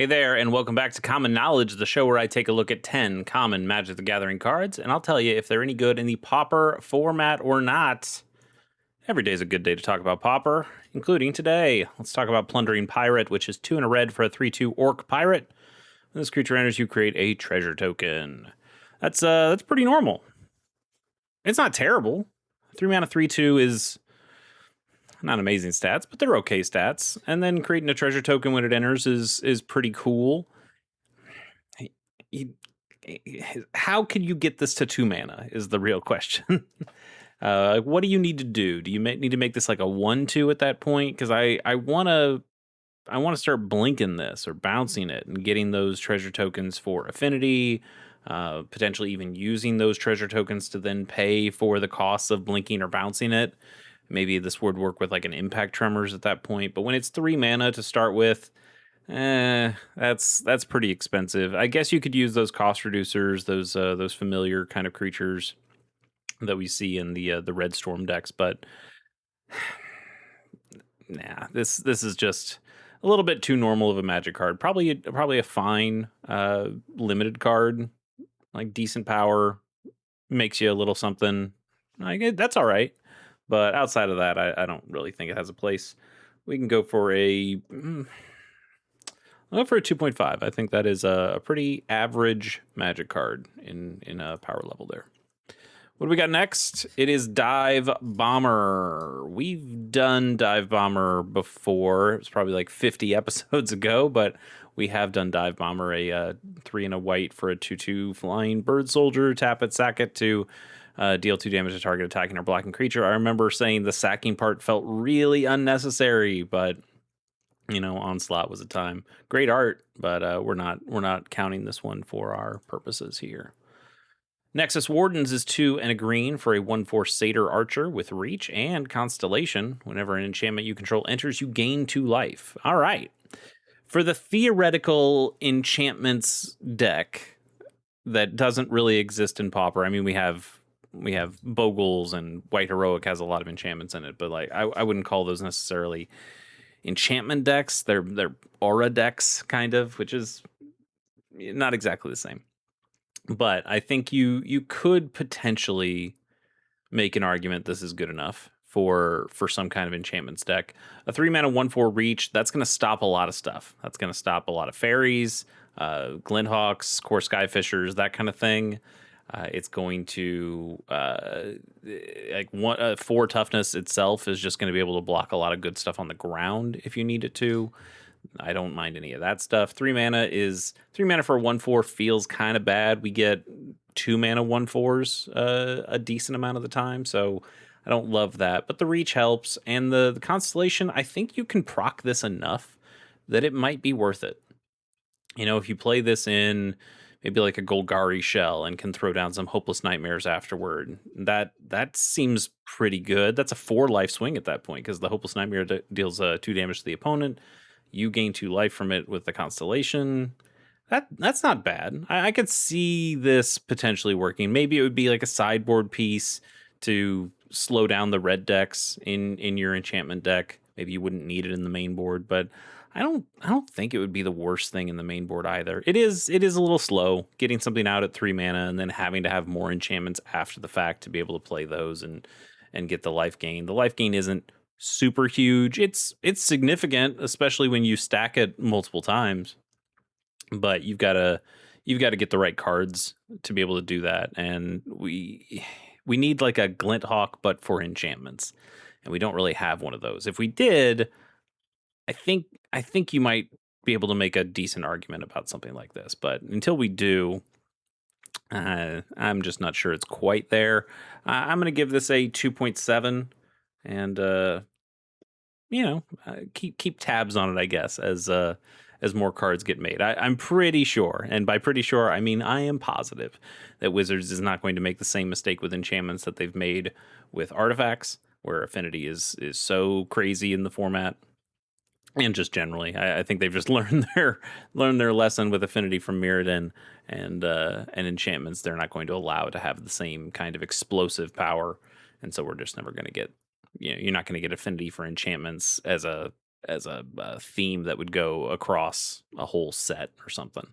Hey there, and welcome back to Common Knowledge, the show where I take a look at 10 common Magic the Gathering cards, and I'll tell you if they're any good in the Pauper format or not. Every day is a good day to talk about Pauper, including today. Let's talk about Plundering Pirate, which is 2 and a red for a 3/2 Orc Pirate. When this creature enters, you create a treasure token. That's pretty normal. It's not terrible. 3 mana 3/2 is not amazing stats, but they're okay stats. And then creating a treasure token when it enters is pretty cool. How can you get this to 2 mana is the real question. What do you need to do? Do you need to make this like a 1/2 at that point? Because I want to start blinking this or bouncing it and getting those treasure tokens for affinity. Potentially even using those treasure tokens to then pay for the costs of blinking or bouncing it. Maybe this would work with like an impact tremors at that point. But when it's 3 mana to start with, that's pretty expensive. I guess you could use those cost reducers, those familiar kind of creatures that we see in the Red Storm decks, but nah, this is just a little bit too normal of a Magic card. Probably a fine limited card, like decent power, makes you a little something. That's all right. But outside of that, I don't really think it has a place. We can go for I'll go for a 2.5. I think that is a pretty average Magic card in a power level there. What do we got next? It is Dive Bomber. We've done Dive Bomber before. It was probably like 50 episodes ago, but we have done Dive Bomber, a 3 and a white for a 2/2 flying bird soldier. Tap it, sack it to deal 2 damage to target attacking or blocking creature. I remember saying the sacking part felt really unnecessary, but Onslaught was a time. Great art, but we're not counting this one for our purposes here. Nexus Wardens is 2 and a green for a 1/4 Satyr Archer with reach and Constellation. Whenever an enchantment you control enters, you gain 2 life. All right. For the theoretical enchantments deck that doesn't really exist in Pauper, I mean, we have Bogles, and White Heroic has a lot of enchantments in it, but like I wouldn't call those necessarily enchantment decks. They're aura decks, kind of, which is not exactly the same. But I think you could potentially make an argument this is good enough for some kind of enchantments deck. A 3 mana 1/4 reach, that's going to stop a lot of stuff. That's going to stop a lot of fairies, Glinthawks, Core Skyfishers, that kind of thing. It's going to 4 toughness itself is just going to be able to block a lot of good stuff on the ground if you need it to. I don't mind any of that stuff. 3 mana for 1/4 feels kind of bad. We get 2 mana 1/4s a decent amount of the time, so I don't love that. But the reach helps, and the Constellation, I think you can proc this enough that it might be worth it. If you play this in maybe like a Golgari shell and can throw down some Hopeless Nightmares afterward, that seems pretty good. That's a 4 life swing at that point, because the Hopeless Nightmare deals 2 damage to the opponent. You gain 2 life from it with the Constellation. That's not bad. I could see this potentially working. Maybe it would be like a sideboard piece to slow down the red decks in your enchantment deck. Maybe you wouldn't need it in the main board, but I don't think it would be the worst thing in the main board either. It is a little slow getting something out at 3 mana and then having to have more enchantments after the fact to be able to play those and get the life gain. The life gain isn't super huge. It's significant, especially when you stack it multiple times. But you've got to get the right cards to be able to do that. And we need like a Glinthawk, but for enchantments, and we don't really have one of those. If we did, I think you might be able to make a decent argument about something like this. But until we do, I'm just not sure it's quite there. I'm going to give this a 2.7, and keep tabs on it, I guess, as more cards get made. I'm pretty sure, and by pretty sure, I mean I am positive that Wizards is not going to make the same mistake with enchantments that they've made with artifacts, where affinity is so crazy in the format. And just generally, I think they've just learned their lesson with affinity from Mirrodin and enchantments. They're not going to allow it to have the same kind of explosive power, and so we're just never going to get. You're not going to get affinity for enchantments as a a theme that would go across a whole set or something.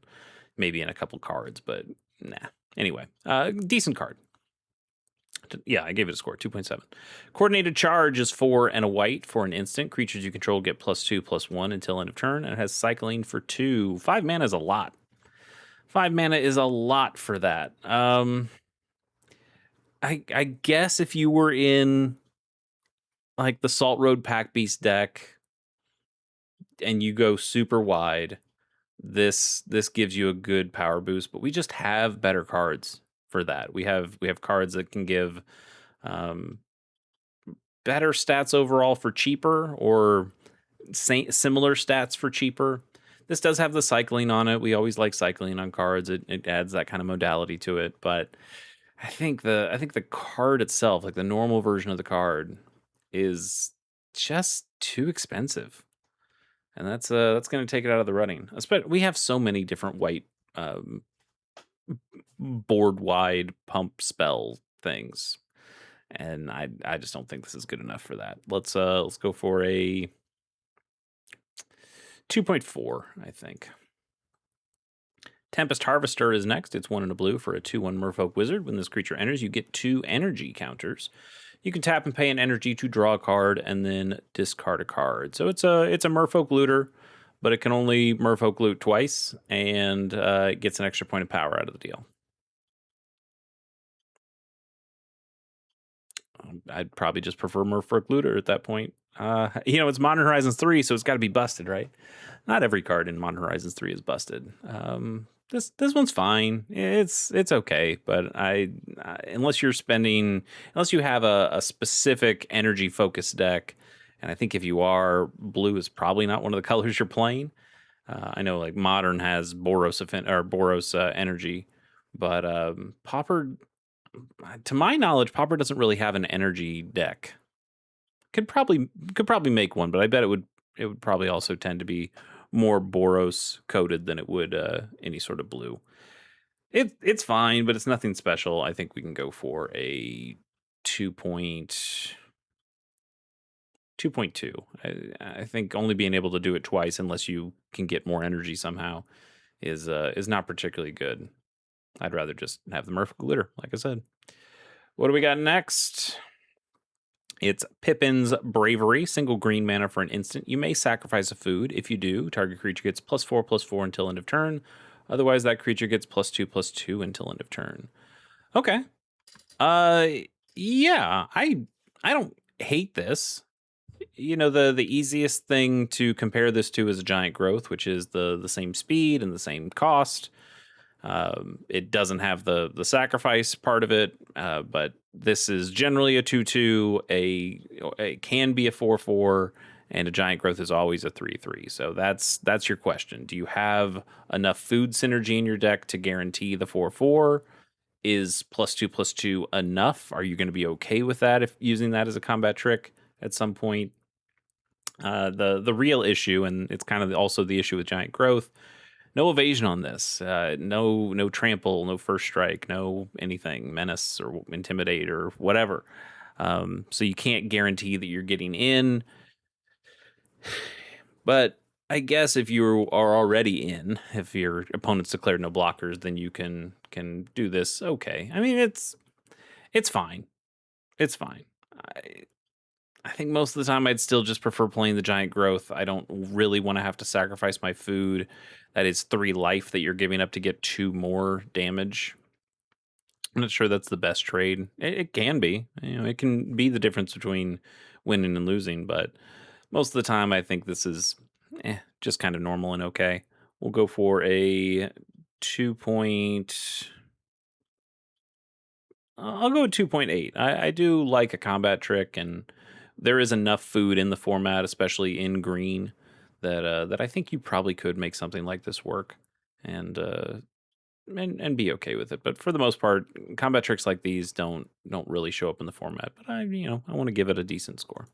Maybe in a couple cards, but nah. Anyway, decent card. Yeah, I gave it a score, 2.7. Coordinated Charge is 4 and a white for an instant. Creatures you control get +2/+1 until end of turn, and it has cycling for 2. 5 mana is a lot. 5 mana is a lot for that. I guess if you were in like the Salt Road Pack Beast deck and you go super wide, this gives you a good power boost, but we just have better cards for that. We have cards that can give better stats overall for cheaper, or similar stats for cheaper. This does have the cycling on it. We always like cycling on cards. It adds that kind of modality to it, but I think the card itself, like the normal version of the card, is just too expensive, and that's going to take it out of the running. We have so many different white board wide pump spell things, and I just don't think this is good enough for that. Let's go for a 2.4, I think. Tempest Harvester is next. It's 1 and a blue for a 2/1 Merfolk Wizard. When this creature enters, you get 2 energy counters. You can tap and pay an energy to draw a card and then discard a card. So it's a Merfolk looter, but it can only Merfolk loot twice, and it gets an extra point of power out of the deal. I'd probably just prefer Merfolk looter at that point. It's Modern Horizons 3, so it's got to be busted, right? Not every card in Modern Horizons 3 is busted. This one's fine. It's okay, but unless you have a specific energy focused deck, and I think if you are, blue is probably not one of the colors you're playing. I know like Modern has Boros energy, but Pauper, to my knowledge, Pauper doesn't really have an energy deck. Could probably make one, but I bet it would probably also tend to be more Boros coded than it would any sort of blue. It's fine, but it's nothing special. I think we can go for a 2.2. I think only being able to do it twice, unless you can get more energy somehow, is not particularly good. I'd rather just have the Merfolk Glitter, like I said. What do we got next? It's Pippin's Bravery, single green mana for an instant. You may sacrifice a food. If you do, target creature gets +4/+4 until end of turn. Otherwise, that creature gets +2/+2 until end of turn. Okay. Yeah, I don't hate this. The easiest thing to compare this to is a Giant Growth, which is the same speed and the same cost. It doesn't have the sacrifice part of it, but this is generally a 2/2. It can be a 4/4, and a Giant Growth is always a 3/3. So that's your question. Do you have enough food synergy in your deck to guarantee the 4/4? Is +2/+2 enough? Are you going to be okay with that if using that as a combat trick at some point? The real issue, and it's kind of also the issue with Giant Growth, no evasion on this. No trample, no first strike, no anything, menace or intimidate or whatever. So you can't guarantee that you're getting in. But I guess if you are already in, if your opponent's declared no blockers, then you can do this. Okay, I mean it's fine. It's fine. I think most of the time I'd still just prefer playing the Giant Growth. I don't really want to have to sacrifice my food. That is 3 life that you're giving up to get 2 more damage. I'm not sure that's the best trade. It can be. It can be the difference between winning and losing, but most of the time I think this is just kind of normal and okay. We'll go for a 2. I'll go with 2.8. I do like a combat trick, and there is enough food in the format, especially in green, that I think you probably could make something like this work, and be okay with it. But for the most part, combat tricks like these don't really show up in the format. But I want to give it a decent score.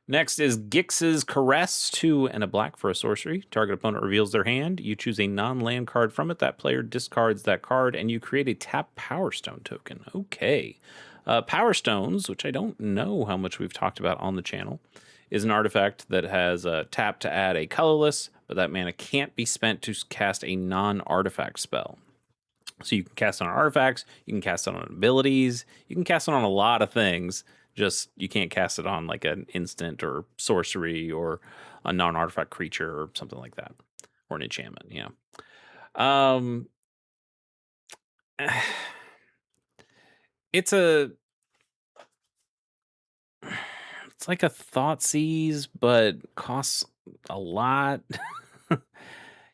Next is Gix's Caress, 2 and a black for a sorcery. Target opponent reveals their hand. You choose a non-land card from it. That player discards that card, and you create a tap Power Stone token. Okay. Power Stones, which I don't know how much we've talked about on the channel, is an artifact that has a tap to add a colorless, but that mana can't be spent to cast a non-artifact spell. So you can cast it on artifacts, you can cast it on abilities, you can cast it on a lot of things. Just you can't cast it on like an instant or sorcery or a non-artifact creature or something like that, or an enchantment. It's like a Thoughtseize, but costs a lot.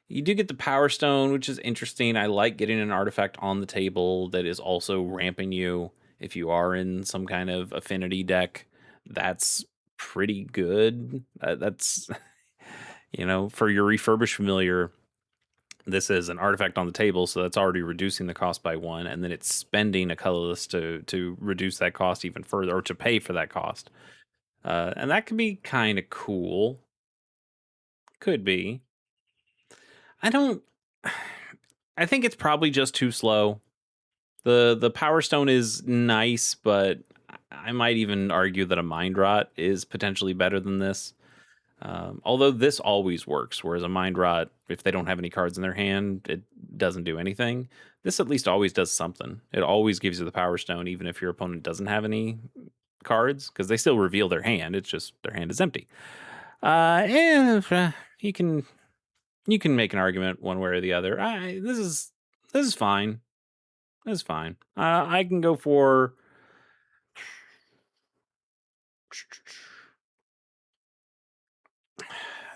You do get the Power Stone, which is interesting. I like getting an artifact on the table that is also ramping you if you are in some kind of affinity deck. That's pretty good. That's, for your refurbished familiar, this is an artifact on the table, so that's already reducing the cost by 1, and then it's spending a colorless to reduce that cost even further, or to pay for that cost. And that could be kind of cool. Could be. I think it's probably just too slow. The Power Stone is nice, but I might even argue that a Mind Rot is potentially better than this. Although this always works, whereas a Mind Rot, if they don't have any cards in their hand, it doesn't do anything. This at least always does something. It always gives you the Power Stone, even if your opponent doesn't have any cards, because they still reveal their hand. It's just their hand is empty. You can make an argument one way or the other. This is fine. This is fine. I can go for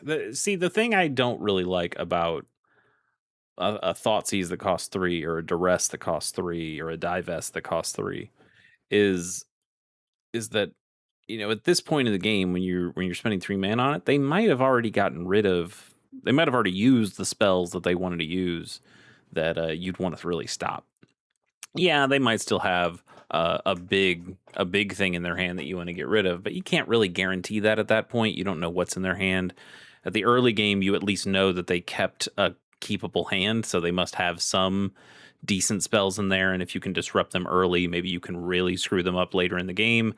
the thing I don't really like about a Thoughtseize that costs 3, or a Duress that costs 3, or a Divest that costs 3 is that at this point in the game, when you're spending 3 mana on it, they might have already used the spells that they wanted to use that you'd want to really stop. Yeah, they might still have a big thing in their hand that you want to get rid of, but you can't really guarantee that at that point. You don't know what's in their hand. At the early game, you at least know that they kept a keepable hand, so they must have some decent spells in there, and if you can disrupt them early, maybe you can really screw them up later in the game.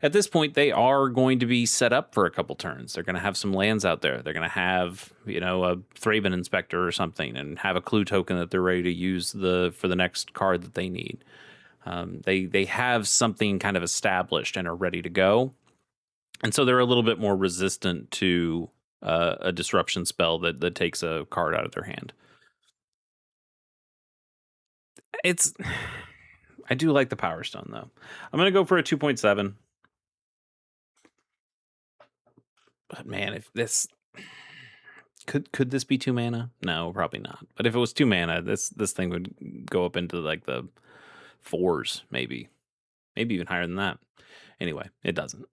At this point, they are going to be set up for a couple turns. They're going to have some lands out there. They're going to have, a Thraben Inspector or something, and have a clue token that they're ready to use for the next card that they need. They have something kind of established and are ready to go, and so they're a little bit more resistant to a disruption spell that takes a card out of their hand. I do like the Power Stone, though. I'm going to go for a 2.7. But man, if this could this be 2 mana? No, probably not. But if it was 2 mana, this thing would go up into like the 4s, maybe even higher than that. Anyway, it doesn't.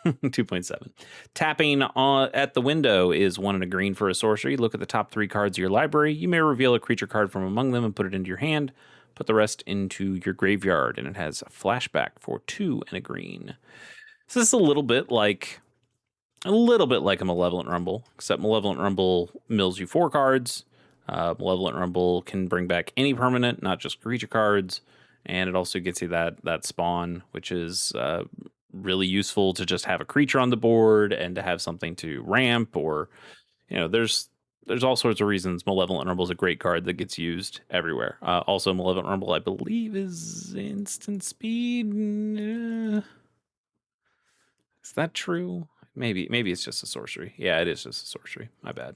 2.7. Tapping at the window is 1 and a green for a sorcery. Look at the top 3 cards of your library. You may reveal a creature card from among them and put it into your hand. Put the rest into your graveyard, and it has a flashback for 2 and a green. So this is a little bit like a Malevolent Rumble, except Malevolent Rumble mills you 4 cards. Malevolent Rumble can bring back any permanent, not just creature cards. And it also gets you that spawn, which is really useful to just have a creature on the board and to have something to ramp, or there's all sorts of reasons Malevolent Rumble is a great card that gets used everywhere. Also, Malevolent Rumble, I believe, is instant speed. Is that true? Maybe it's just a sorcery. Yeah, it is just a sorcery. My bad.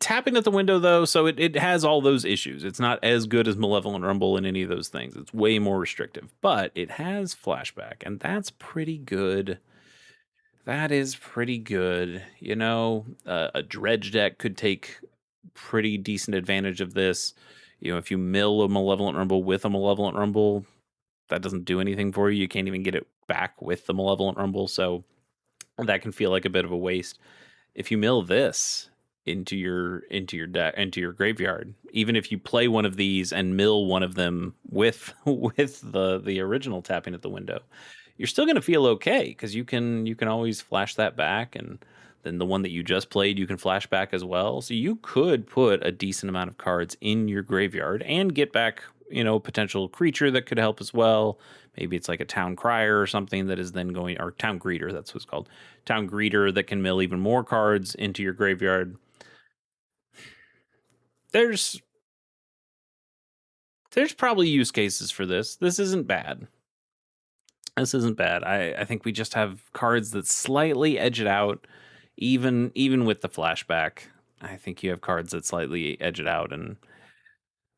Tapping at the window, though, so it has all those issues. It's not as good as Malevolent Rumble in any of those things. It's way more restrictive, but it has flashback, and that's pretty good. That is pretty good. A dredge deck could take pretty decent advantage of this. If you mill a Malevolent Rumble with a Malevolent Rumble, that doesn't do anything for you. You can't even get it back with the Malevolent Rumble, so that can feel like a bit of a waste. If you mill this into your deck, into your graveyard, even if you play one of these and mill one of them with the original tapping at the window, you're still going to feel okay, because you can always flash that back, and then the one that you just played you can flash back as well. So you could put a decent amount of cards in your graveyard and get back potential creature that could help as well. Maybe it's like a town crier or something that is then going, or town greeter, that's what it's called. Town greeter that can mill even more cards into your graveyard. There's probably use cases for this. This isn't bad. I think we just have cards that slightly edge it out, even with the flashback. I think you have cards that slightly edge it out, and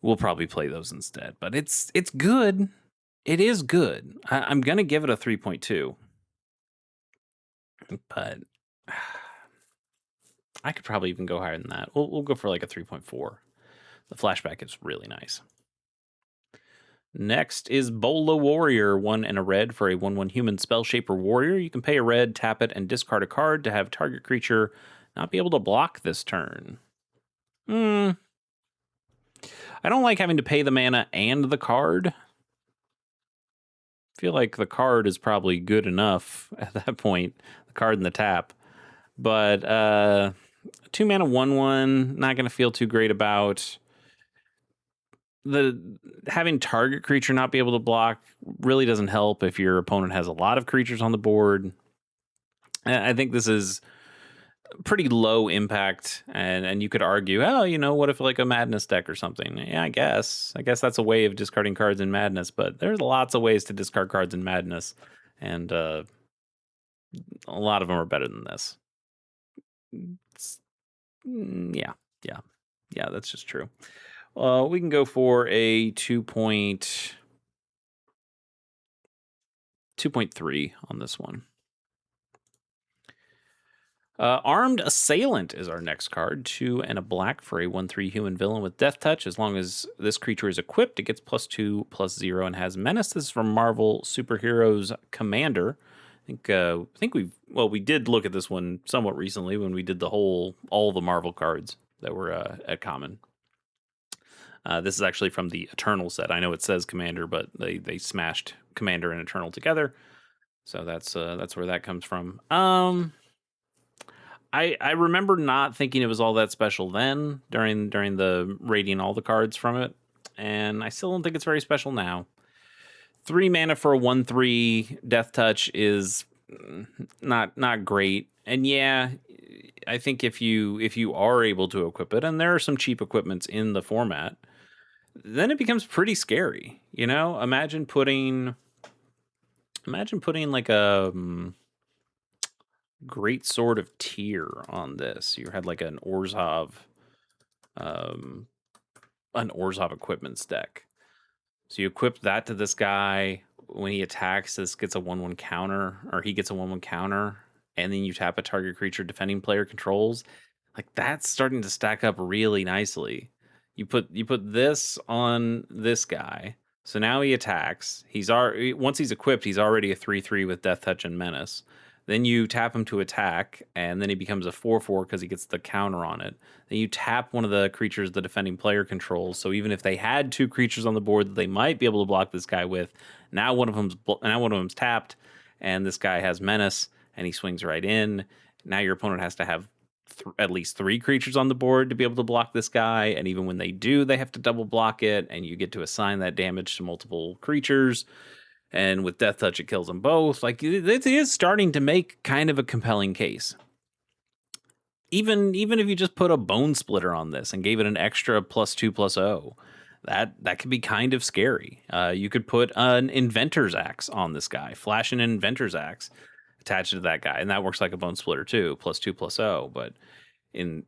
we'll probably play those instead. But it's good. It is good. I'm gonna give it a 3.2, but I could probably even go higher than that. We'll go for like a 3.4. The flashback is really nice. Next is Bola Warrior, 1 and a red for a 1/1 human spell shaper warrior. You can pay a red, tap it, and discard a card to have target creature not be able to block this turn. I don't like having to pay the mana and the card. I feel like the card is probably good enough at that point, the card and the tap. But 2 mana 1/1, not going to feel too great about. The having target creature not be able to block really doesn't help if your opponent has a lot of creatures on the board. I think this is pretty low impact, and you could argue, what if like a madness deck or something? Yeah, I guess that's a way of discarding cards in madness, but there's lots of ways to discard cards in madness, and a lot of them are better than this. Yeah, that's just true. We can go for a 2.3 on this one. Armed Assailant is our next card. 2 and a black for a 1/3 human villain with Death Touch. As long as this creature is equipped, it gets +2/+0 and has Menace. This is from Marvel Superheroes Commander. I think we did look at this one somewhat recently when we did all the Marvel cards that were at common. This is actually from the Eternal set. I know it says Commander, but they smashed Commander and Eternal together, so that's where that comes from. I remember not thinking it was all that special then during the rating all the cards from it, and I still don't think it's very special now. 3 mana for a 1/3 Death Touch is not great, and yeah, I think if you are able to equip it, and there are some cheap equipments in the format, then it becomes pretty scary. Imagine putting like a Great Sword of Tyr on this. You had like an Orzhov equipments deck. So you equip that to this guy. When he attacks, this gets a 1/1 counter, or he gets a 1/1 counter, and then you tap a target creature defending player controls. Like, that's starting to stack up really nicely. You put this on this guy, so now he attacks. Once he's equipped, he's already a 3/3 with Death Touch and Menace. Then you tap him to attack, and then he becomes a 4/4 because he gets the counter on it. Then you tap one of the creatures the defending player controls. So even if they had 2 creatures on the board that they might be able to block this guy with, now one of them's tapped, and this guy has Menace, and he swings right in. Now your opponent has to have at least 3 creatures on the board to be able to block this guy, and even when they do, they have to double block it, and you get to assign that damage to multiple creatures. And with Death Touch, it kills them both. Like, it is starting to make kind of a compelling case. Even if you just put a Bone Splitter on this and gave it an extra +2/+0, that could be kind of scary. You could put an Inventor's Axe on this guy, flash an Inventor's Axe, attach it to that guy, and that works like a Bone Splitter too, +2/+0. But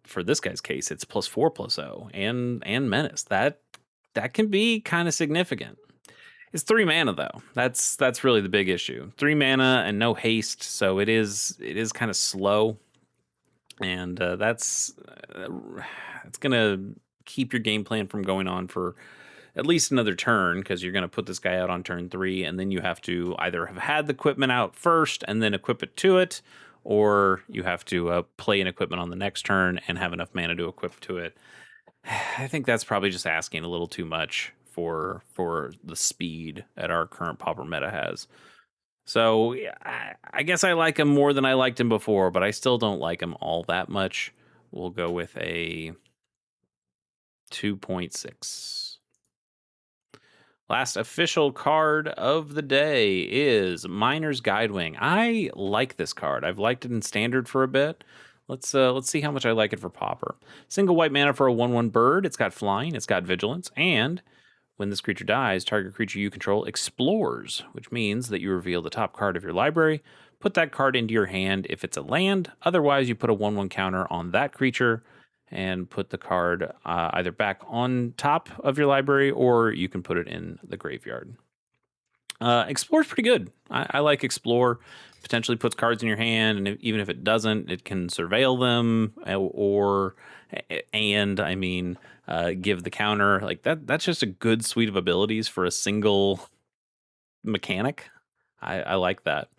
for this guy's case, it's +4/+0 and Menace. That can be kind of significant. It's 3 mana though. That's really the big issue. 3 mana and no haste, so it is kind of slow, and that's gonna keep your game plan from going on for at least another turn, because you're gonna put this guy out on turn 3, and then you have to either have had the equipment out first and then equip it to it, or you have to play an equipment on the next turn and have enough mana to equip to it. I think that's probably just asking a little too much for the speed that our current Pauper meta has. So I guess I like him more than I liked him before, but I still don't like him all that much. We'll go with a 2.6. Last official card of the day is Miner's Guidewing. I like this card. I've liked it in standard for a bit. Let's see how much I like it for Pauper. Single white mana for a 1/1 bird. It's got flying, it's got vigilance, and when this creature dies, target creature you control explores, which means that you reveal the top card of your library. Put that card into your hand if it's a land. Otherwise, you put a 1/1 counter on that creature and put the card either back on top of your library or you can put it in the graveyard. Explore's pretty good. I like Explore. Potentially puts cards in your hand, and even if it doesn't, it can surveil them give the counter. Like that. That's just a good suite of abilities for a single mechanic. I like that.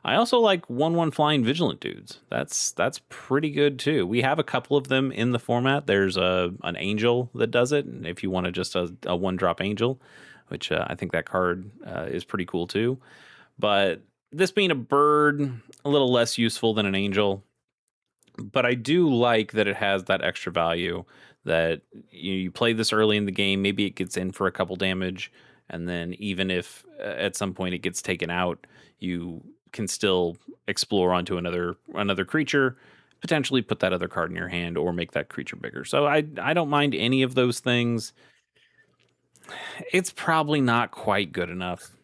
I also like 1/1 flying vigilant dudes. That's pretty good too. We have a couple of them in the format. There's an angel that does it, and if you want to just a 1-drop angel, which I think that card is pretty cool too. But this being a bird, a little less useful than an angel. But I do like that it has that extra value that you play this early in the game. Maybe it gets in for a couple damage, and then even if at some point it gets taken out, you can still explore onto another creature, potentially put that other card in your hand or make that creature bigger. So I don't mind any of those things. It's probably not quite good enough.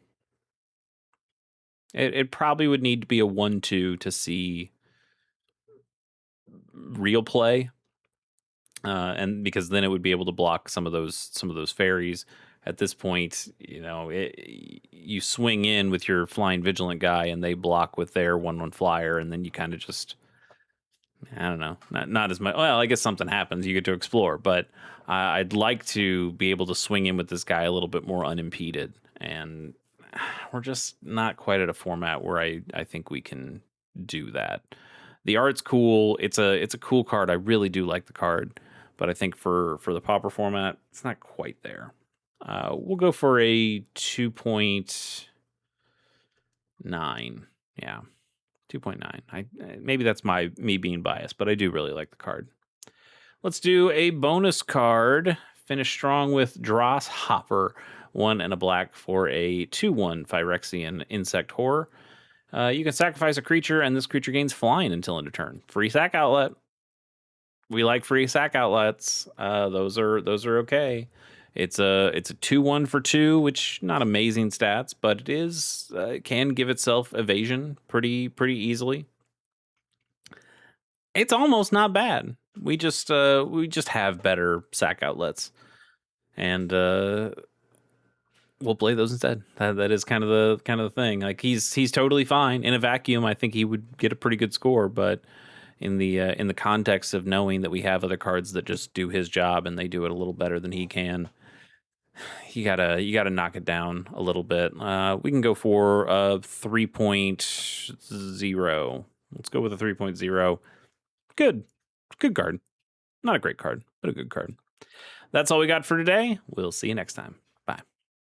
It probably would need to be a 1/2 to see real play, and because then it would be able to block some of those fairies. At this point, you swing in with your flying vigilant guy, and they block with their 1/1 flyer, and then you kind of just, I don't know, not as much. Well, I guess something happens, you get to explore, but I'd like to be able to swing in with this guy a little bit more unimpeded, and we're just not quite at a format where I think we can do that. The art's cool. It's a cool card. I really do like the card, but I think for the Pauper format, it's not quite there. We'll go for a 2.9. Yeah, 2.9. Maybe that's me being biased, but I do really like the card. Let's do a bonus card. Finish strong with Dross Hopper, 1 and a black for a 2/1 Phyrexian insect horror. You can sacrifice a creature, and this creature gains flying until end of turn. Free sack outlet. We like free sack outlets. Those are okay. It's a 2/1 for 2, which not amazing stats, but it is can give itself evasion pretty easily. It's almost not bad. We just have better sack outlets, and we'll play those instead. That is kind of the thing. Like he's totally fine in a vacuum. I think he would get a pretty good score, but in the context of knowing that we have other cards that just do his job and they do it a little better than he can, you gotta knock it down a little bit. We can go for a 3.0. Let's go with a 3.0. Good card. Not a great card, but a good card. That's all we got for today. We'll see you next time.